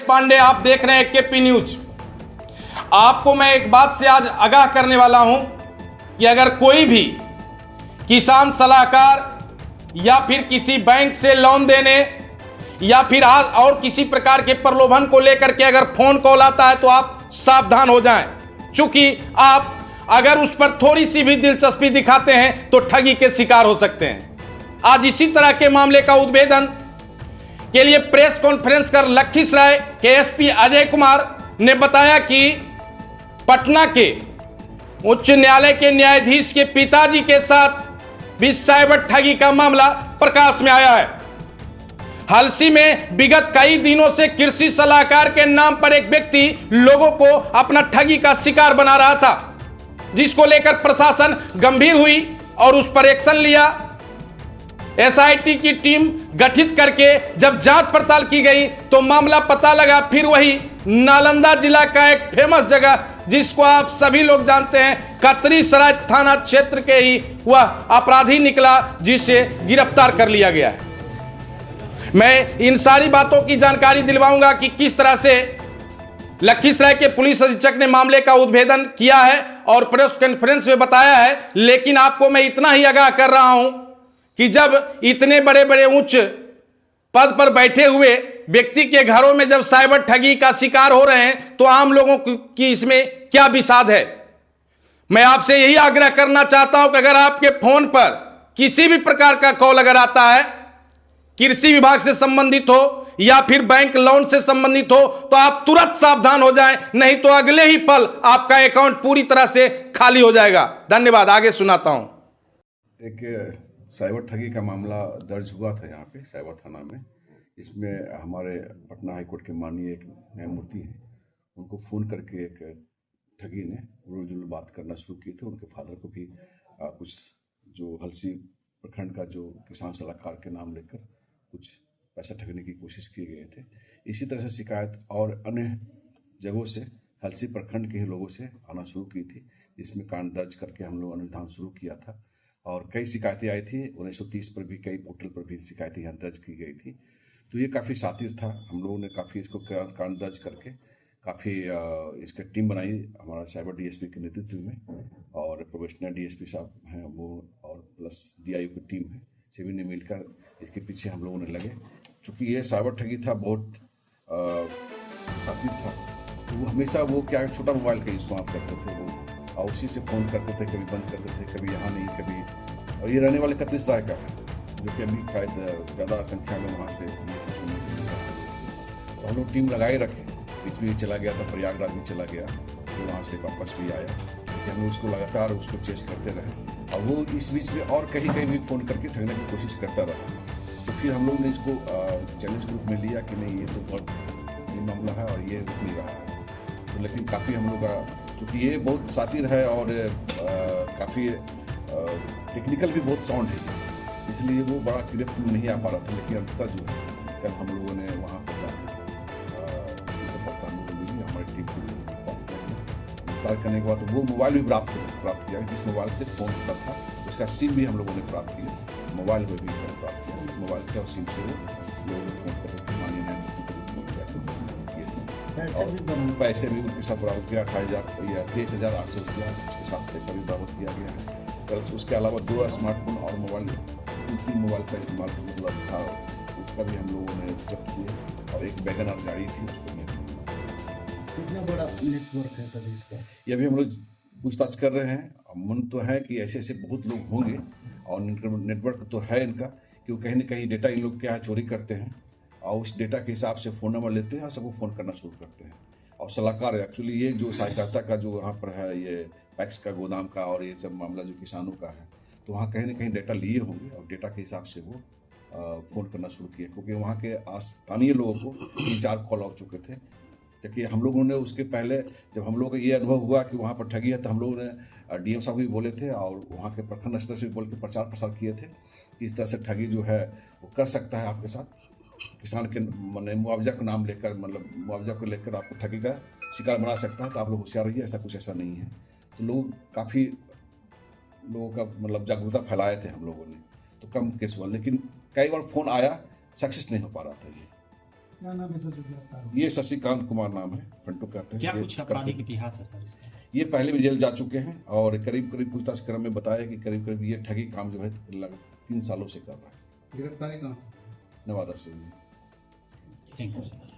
पांडे, आप देख रहे हैं केपी न्यूज। आपको मैं एक बात से आज आगाह करने वाला हूं कि अगर कोई भी किसान सलाहकार या फिर किसी बैंक से लोन देने या फिर और किसी प्रकार के प्रलोभन को लेकर के अगर फोन कॉल आता है तो आप सावधान हो जाएं, चूंकि आप अगर उस पर थोड़ी सी भी दिलचस्पी दिखाते हैं तो ठगी के शिकार हो सकते हैं। आज इसी तरह के मामले का उद्भेदन के लिए प्रेस कॉन्फ्रेंस कर लखीसराय के एसपी अजय कुमार ने बताया कि पटना के उच्च न्यायालय के न्यायाधीश के पिताजी के साथ भी साइबर ठगी का मामला प्रकाश में आया है। हलसी में विगत कई दिनों से कृषि सलाहकार के नाम पर एक व्यक्ति लोगों को अपना ठगी का शिकार बना रहा था, जिसको लेकर प्रशासन गंभीर हुई और उस पर एक्शन लिया। एसआईटी की टीम गठित करके जब जांच पड़ताल की गई तो मामला पता लगा फिर वही नालंदा जिला का एक फेमस जगह जिसको आप सभी लोग जानते हैं, कतरीसराय थाना क्षेत्र के ही वह अपराधी निकला, जिसे गिरफ्तार कर लिया गया है। मैं इन सारी बातों की जानकारी दिलवाऊंगा कि किस तरह से लखीसराय के पुलिस अधीक्षक ने मामले का उद्भेदन किया है और प्रेस कॉन्फ्रेंस में बताया है। लेकिन आपको मैं इतना ही आगाह कर रहा हूं कि जब इतने बड़े बड़े उच्च पद पर बैठे हुए व्यक्ति के घरों में जब साइबर ठगी का शिकार हो रहे हैं तो आम लोगों की इसमें क्या विषाद है। मैं आपसे यही आग्रह करना चाहता हूं कि अगर आपके फोन पर किसी भी प्रकार का कॉल अगर आता है, कृषि विभाग से संबंधित हो या फिर बैंक लोन से संबंधित हो, तो आप तुरंत सावधान हो जाएं, नहीं तो अगले ही पल आपका अकाउंट पूरी तरह से खाली हो जाएगा। धन्यवाद। आगे सुनाता हूं। एक साइबर ठगी का मामला दर्ज हुआ था यहाँ पे साइबर थाना में। इसमें हमारे पटना हाईकोर्ट के माननीय एक न्यायमूर्ति हैं, उनको फ़ोन करके एक ठगी ने रोजुल बात करना शुरू की थी। उनके फादर को भी कुछ जो हलसी प्रखंड का जो किसान सलाहकार के नाम लेकर कुछ पैसा ठगने की कोशिश किए गए थे। इसी तरह से शिकायत और अन्य जगहों से हलसी प्रखंड के ही लोगों से आना शुरू की थी, जिसमें कांड दर्ज करके हम लोग अनुसंधान शुरू किया था और कई शिकायतें आई थी। 1930 पर भी कई पोर्टल पर भी शिकायतें यहाँ दर्ज की गई थी। तो ये काफ़ी शातिर था। हम लोगों ने काफ़ी इसको कांड दर्ज करके काफ़ी इसका टीम बनाई हमारा साइबर डीएसपी के नेतृत्व में, और प्रोबेशनर डीएसपी साहब हैं वो, और प्लस डीआईओ की टीम है, सभी ने मिलकर इसके पीछे हम लोगों ने लगे। चूँकि ये साइबर ठगी था, बहुत शातिर था, तो वो हमेशा वो क्या छोटा मोबाइल का इस्तेमाल करते थे वो, और उसी से फ़ोन करते थे, कभी बंद करते थे, कभी यहाँ नहीं कभी। और ये रहने वाले कतरीसराय का है, जो कि अभी शायद ज़्यादा संख्या में वहाँ से तो हम लोग टीम लगाए रखे। बीच में चला गया था, प्रयागराज भी चला गया, तो वहाँ से वापस भी आया। तो हम लोग उसको लगातार उसको चेस करते रहे और वो इस बीच में और कहीं कहीं भी फ़ोन करके ठगने की कोशिश करता रहा। तो फिर हम लोग ने इसको चैलेंज ग्रुप में लिया कि नहीं, ये तो बहुत ये मामला है और ये रुक नहीं रहा है। तो लेकिन काफ़ी हम लोग का, क्योंकि ये बहुत शातिर है और काफ़ी टेक्निकल भी बहुत साउंड है, इसलिए वो बड़ा क्लियर नहीं आ पा रहा था। लेकिन अंततः जो है कल हम लोगों ने वहाँ पर सफलता मिली, हमारी टीम को गिरफ्तार करने के बाद तो वो मोबाइल भी प्राप्त किया, जिस मोबाइल से फ़ोन करता था उसका सिम भी हम लोगों ने प्राप्त किया, मोबाइल को भी प्राप्त किया, जिस मोबाइल से और सिम से वो लोगों ने फ़ोन करते थे। माननीय पैसे भी उनके साथ बरामद किया, 23,800 रुपया उसके साथ पैसा भी बरामद किया गया है। प्लस उसके अलावा 2 स्मार्टफोन और मोबाइल 3 मोबाइल का इस्तेमाल मतलब था, उसका भी हम लोगों ने जब्त किया, और एक वैगन आर गाड़ी थी उसको भी। कितना बड़ा नेटवर्क है सर इसका? ये अभी हम लोग पूछताछ कर रहे हैं। मन तो है कि ऐसे ऐसे बहुत लोग होंगे और नेटवर्क तो है इनका, क्योंकि कहीं ना कहीं डेटा इन लोग क्या है चोरी करते हैं और उस डेटा के हिसाब से फ़ोन नंबर लेते हैं और सबको फ़ोन करना शुरू करते हैं। और सलाहकार एक्चुअली ये जो सहायता का जो यहाँ पर है, ये पैक्स का गोदाम का और ये सब मामला जो किसानों का है, तो वहाँ कहीं ना कहीं डेटा लिए होंगे और डेटा के हिसाब से वो फ़ोन करना शुरू किया, क्योंकि वहाँ के स्थानीय लोगों को 3-4 कॉल आ चुके थे। जबकि हम लोगों ने उसके पहले जब हम लोगों को ये अनुभव हुआ कि वहाँ पर ठगी है, तो हम लोगों ने डीएम साहब भी बोले थे और वहाँ के प्रखंड स्तर से भी बोल के प्रचार प्रसार किए थे कि इस तरह से ठगी जो है वो कर सकता है आपके साथ, किसान के मुआवजा का नाम लेकर, मतलब मुआवजा को लेकर आपको ठगी का शिकार बना सकता है, तो आप लोग होशियार रहिए, ऐसा कुछ ऐसा नहीं है। तो लोग काफ़ी लोगों का मतलब जागरूकता फैलाए थे हम लोगों ने, तो कम केस हुआ। लेकिन कई बार फ़ोन आया, सक्सेस नहीं हो पा रहा था ये। क्या नाम है सर जो गिरफ्तार हुआ? ये शशिकांत कुमार नाम है, फंटू कहते हैं। क्या ये कुछ आपराधिक इतिहास है सर इसका? ये पहले भी जेल जा चुके हैं और करीब करीब पूछताछ क्रम में बताया कि करीब करीब ये ठगी काम जो है लगभग 3 सालों से कर रहा है। गिरफ्तारी कहाँ? नवादा से। Thank you sir.